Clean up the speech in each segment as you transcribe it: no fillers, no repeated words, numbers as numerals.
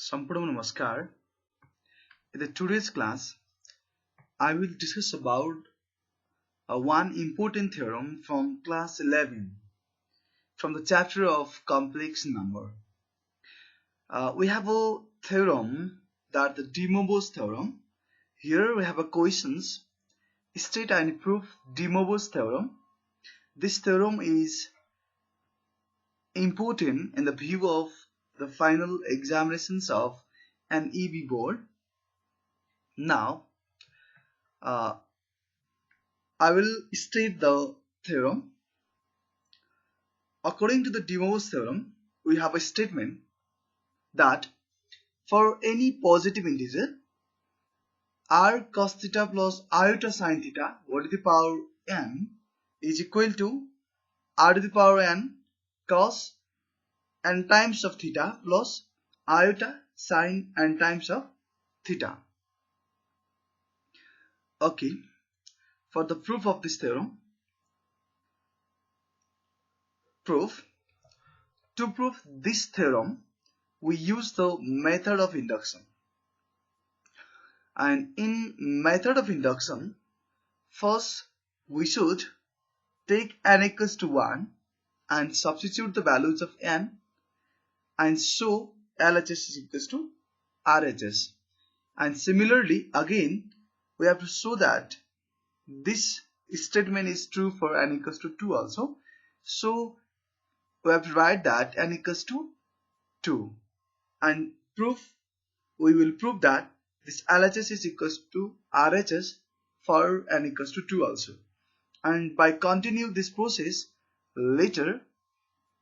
Sampradam Namaskar. In the today's class, I will discuss about one important theorem from class 11 from the chapter of complex number. We have a theorem that the Dimmable Theorem. Here we have a questions. State and prove Dimmable Theorem. This theorem is important in the view of the final examinations of an EB board. Now, I will state the theorem. According to the Dimmable Theorem, we have a statement that for any positive integer, r cos theta plus iota sin theta to the power n is equal to r to the power n cos n times of theta plus iota sin n times of theta. Okay, for the proof of this theorem, to prove this theorem, we use the method of induction. And in method of induction, first we should take n equals to 1 and substitute the values of n and show LHS is equals to RHS. And similarly, again, we have to show that this statement is true for n equals to 2 also. So we have to write that n equals to 2 and we will prove that this LHS is equals to RHS for n equals to 2 also. And by continue this process, later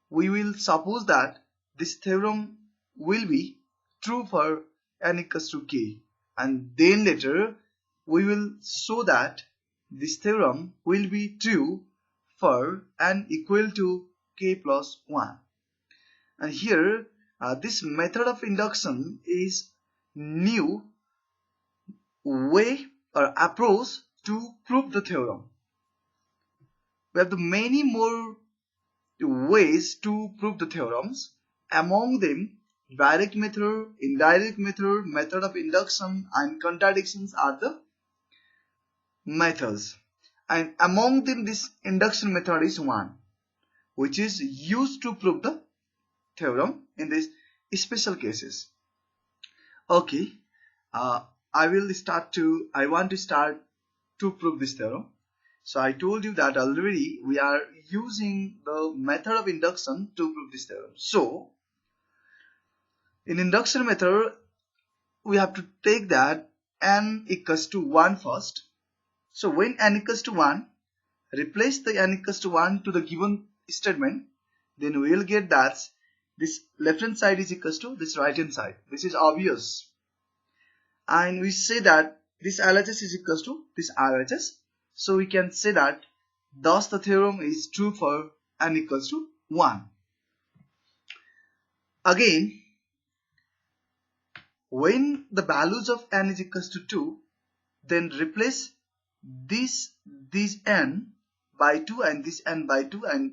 we will suppose that this theorem will be true for n equals to k, and then later we will show that this theorem will be true for n equal to k plus 1. And here this method of induction is new way or approach to prove the theorem. We have the many more ways to prove the theorems. Among them, direct method, indirect method, method of induction and contradictions are the methods. And among them, this induction method is one, which is used to prove the theorem in these special cases. Okay, I want to start to prove this theorem. So I told you that already we are using the method of induction to prove this theorem. So in induction method, we have to take that n equals to 1 first. So when n equals to 1, replace the n equals to 1 to the given statement, then we will get that this left hand side is equals to this right hand side. This is obvious. And we say that this LHS is equals to this RHS. So we can say that thus the theorem is true for n equals to 1. Again, when the values of n is equals to 2, then replace this n by 2 and this n by 2, and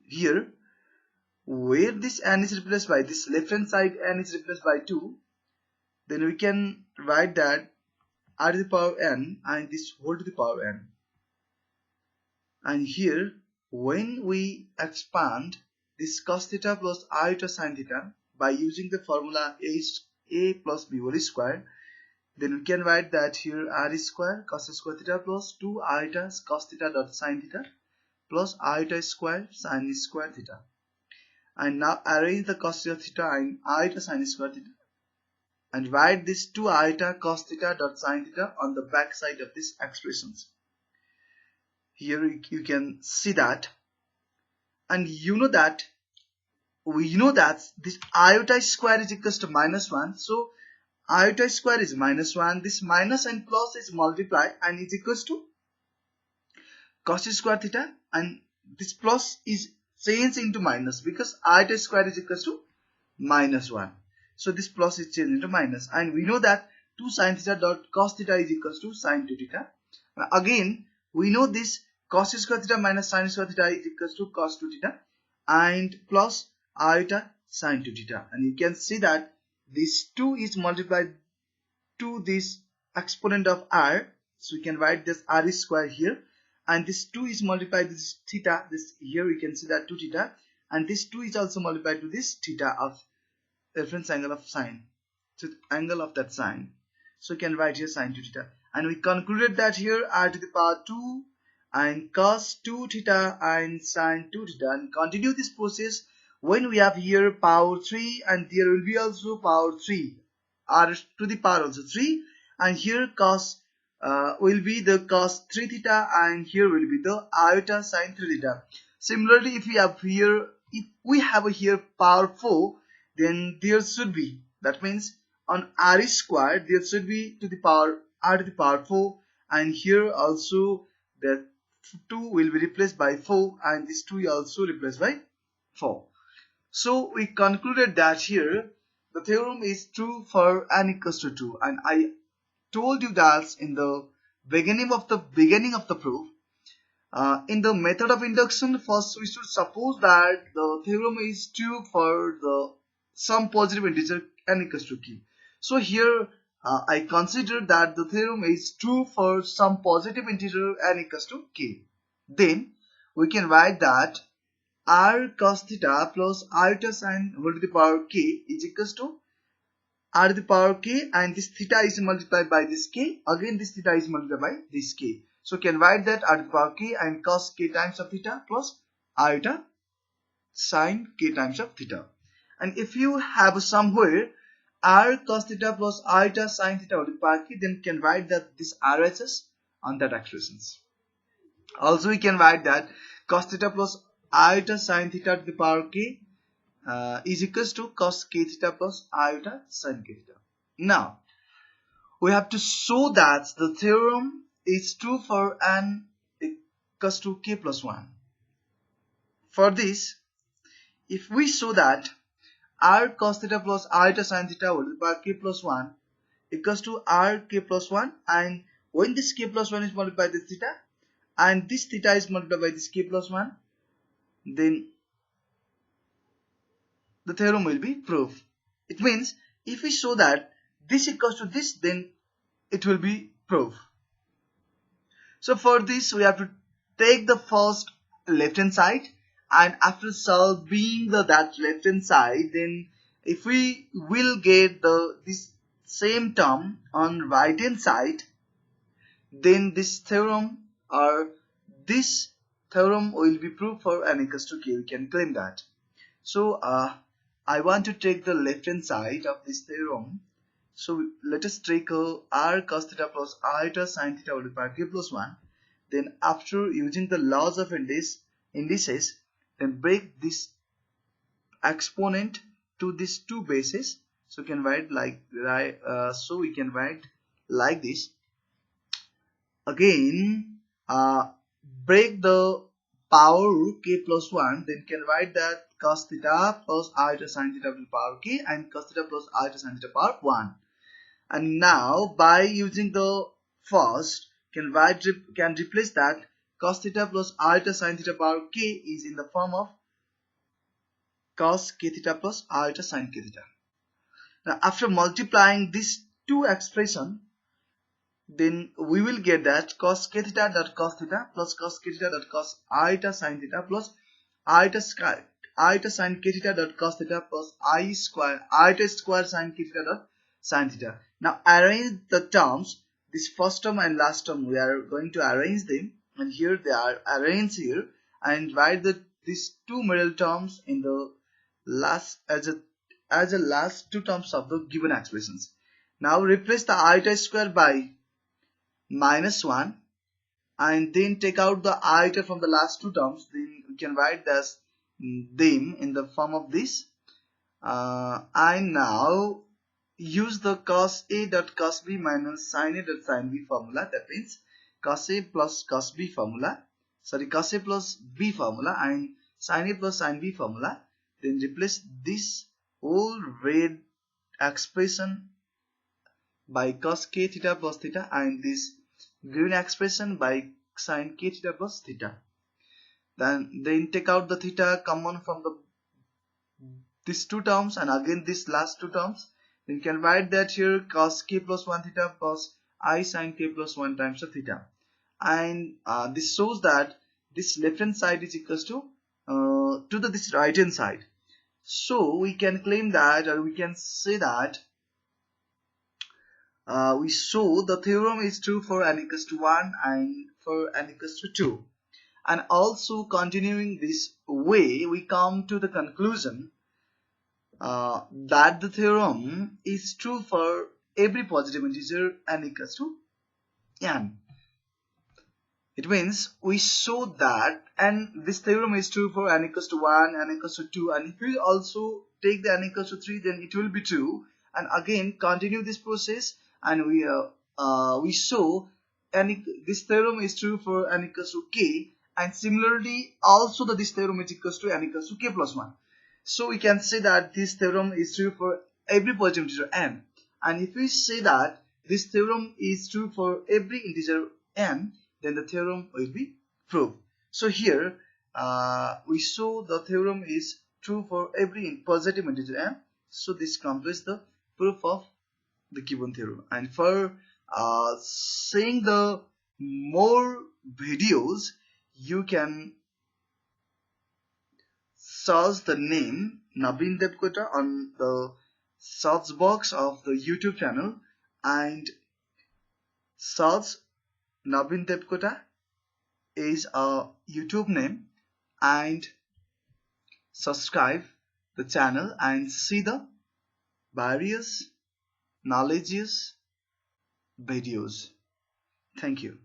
here where this n is replaced by this left hand side n is replaced by 2, then we can write that r to the power n and this whole to the power n. And here when we expand this cos theta plus iota sin theta by using the formula a plus b whole square, then we can write that here r square cos square theta plus 2 iota cos theta dot sin theta plus iota square sin square theta. And now arrange the cos theta and iota sin square theta and write this 2 iota cos theta dot sin theta on the back side of these expressions. Here you can see that, and we know that this iota square is equals to minus 1. So iota square is minus 1. This minus and plus is multiplied and is equals to cos square theta, and this plus is changed into minus because iota square is equals to minus 1. So this plus is changed into minus, and we know that 2 sin theta dot cos theta is equals to sin 2 theta. Again, we know this cos square theta minus sin square theta is equals to cos 2 theta, and plus iota sine 2 theta. And you can see that this 2 is multiplied to this exponent of r, so we can write this r is square here, and this 2 is multiplied to this theta, this here we can see that 2 theta, and this 2 is also multiplied to this theta of reference angle of sine, so the angle of that sine, so we can write here sine 2 theta. And we concluded that here r to the power 2 and cos 2 theta and sine 2 theta, and continue this process when we have here power 3 and there will be also power 3, r to the power also 3, and here cos will be the cos 3 theta and here will be the iota sine 3 theta. Similarly, if we have here power 4, then there should be, that means on r is squared there should be to the power r to the power 4, and here also that 2 will be replaced by 4 and this 2 is also replaced by 4. So we concluded that here the theorem is true for n equals to 2, and I told you that in the beginning of the proof. In the method of induction, first we should suppose that the theorem is true for the some positive integer n equals to k. So here I consider that the theorem is true for some positive integer n equals to k. Then we can write that r cos theta plus iota sine whole to the power k is equals to r to the power k, and this theta is multiplied by this k, again this theta is multiplied by this k. So we can write that r to the power k and cos k times of theta plus iota sine k times of theta. And if you have somewhere r cos theta plus iota sine theta to the power k, then you can write that this RHS on that expressions. Also we can write that cos theta plus iota sine theta to the power k is equals to cos k theta plus iota sine k theta. Now we have to show that the theorem is true for n equals to k plus 1. For this, if we show that r cos theta plus iota sine theta whole to the power k plus 1 equals to r k plus 1, and when this k plus 1 is multiplied by this theta and this theta is multiplied by this k plus 1, then the theorem will be proved. It means if we show that this equals to this, then it will be proved. So for this we have to take the first left hand side, and after solving that left hand side, then if we will get this same term on right hand side, then this theorem will be proved for n equals to k. We can claim that. So I want to take the left hand side of this theorem. So let us take r cos theta plus iota sine theta whole to the power k plus 1. Then after using the laws of indices, then break this exponent to these two bases. So we can write like this. Again, break the power k plus 1. Then can write that cos theta plus iota sine theta to the power k and cos theta plus iota sine theta power 1. And now by using the first, can replace that cos theta plus iota sine theta power k is in the form of cos k theta plus iota sine k theta. Now after multiplying these two expressions, then we will get that cos k theta dot cos theta plus cos k theta dot cos iota sine theta plus iota sine k theta dot cos theta plus iota square sine k theta dot sine theta. Now arrange the terms, this first term and last term, we are going to arrange them, and here they are arranged here, and write these two middle terms in the last as a last two terms of the given expressions. Now replace the iota square by -1 and then take out the iota from the last two terms. Then we can write them in the form of this, and now use the cos a dot cos b minus sin a dot sin b formula. That means cos a plus cos b formula, cos a plus b formula and sin a plus sin b formula. Then replace this whole red expression by cos k theta plus theta and this green expression by sin k theta plus theta. Then take out the theta common from the these two terms and again this last two terms, then you can write that here cos k plus 1 theta cos I sin k plus 1 times of theta. And this shows that this left hand side is equals to this right hand side. So we can claim that, or we can say that we show the theorem is true for n equals to 1 and for n equals to 2. And also continuing this way, we come to the conclusion that the theorem is true for every positive integer n equals to n. It means we show that, and this theorem is true for n equals to 1, n equals to 2, and if we also take the n equals to 3, then it will be true. And again continue this process, and we show this theorem is true for n equals to k, and similarly also this theorem is equals to n equals to k plus 1. So we can say that this theorem is true for every positive integer n. And if we say that this theorem is true for every integer n, then the theorem will be proved. So here we show the theorem is true for every positive integer n. So this completes the proof of the given theorem. And for seeing the more videos, you can search the name Naveen Devkota on the search box of the YouTube channel and search Naveen Devkota is a YouTube name, and subscribe the channel and see the various knowledgeous videos. Thank you.